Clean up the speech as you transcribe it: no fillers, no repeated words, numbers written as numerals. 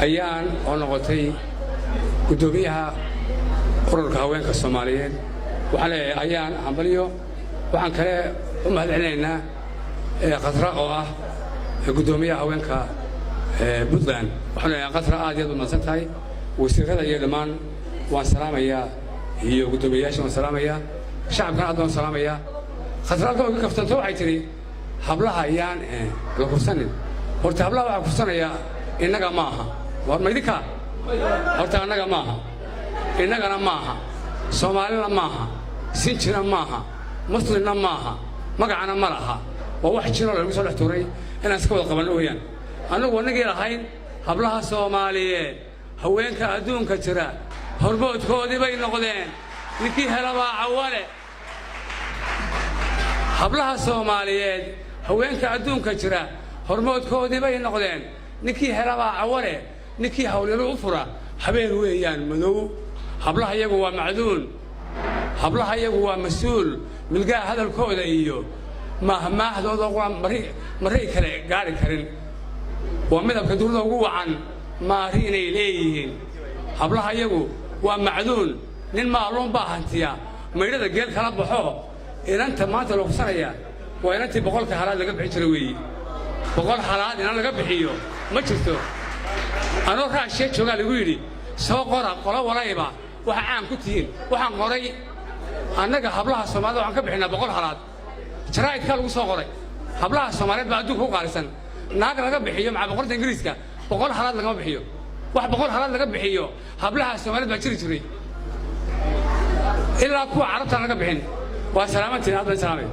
ayaan oo noqotay gudoomiyaha ururka haweenka Soomaaliyeed waxaan leeyahay ayaan ambaliyo waxaan kale u mahadcelinaynaa qatra oo ah gudoomiyaha haweenka Puntland waxaan leeyahay qatra aad iyo u tahay wasiirada iyo dhamaan waan salaamayaa iyo gudoomiyaasha waan salaamayaa shacabka aad waan salaamayaa qatra oo ka kaftanto waxay tiri hablaha ayaan la kursanin horta hablaha waxa kursanaya innaga maaha war maydika horta annaga maaha innagana maaha Soomaalina maaha sinjina maaha muslimna maaha magacana ma laha waa wax jiro lagu soo dhaxtuuray inaan iska wada qaban ooyaan anagu wanagii lahayn hablaha Soomaaliyeed haweenka adduunka jira hormoodkoodii bay noqdeen ninkii helaba awale hablaha Soomaaliyeed haweenka adduunka jira hormoodkoodii bay noqdeen ninkii helaba awale ninkii hawlelo u fura habeen weeyaan madow hablaha iyagu waa macduun hablaha iyagu waa mas'uul milgaa hadalkooda iyo mahmaahdooda waa maray kale gaari karin waa midabka duurda ugu wacan maari inay leeyihiin hablaha iyagu waa macduun nin maaluun baa hantiya maydhada geel kala baxo inanta maanta loo kusanaya waa inantii boqolka halaad laga bixin jiray weeye boqol halaad inaan laga bixiyo ma jirto anoo raashiya joogaa lagu yidhi soo qora qola walayba waxa aan ku tihiin waxaan qoray annaga hablaha Soomaalida waxaan ka bixinaa boqol halaad jaraa'idka lagu soo qoray hablaha Soomaaliyeed baa adduunka u qaalisan naag laga bixiyo maca boqorta Ingiriiska boqol halaad laga bixiyo wax boqol halaad laga bixiyo hablaha Soomaaliyeed baa jiray ilaa kuwa carabta laga bixin waa salaamantiin aad baan salaamay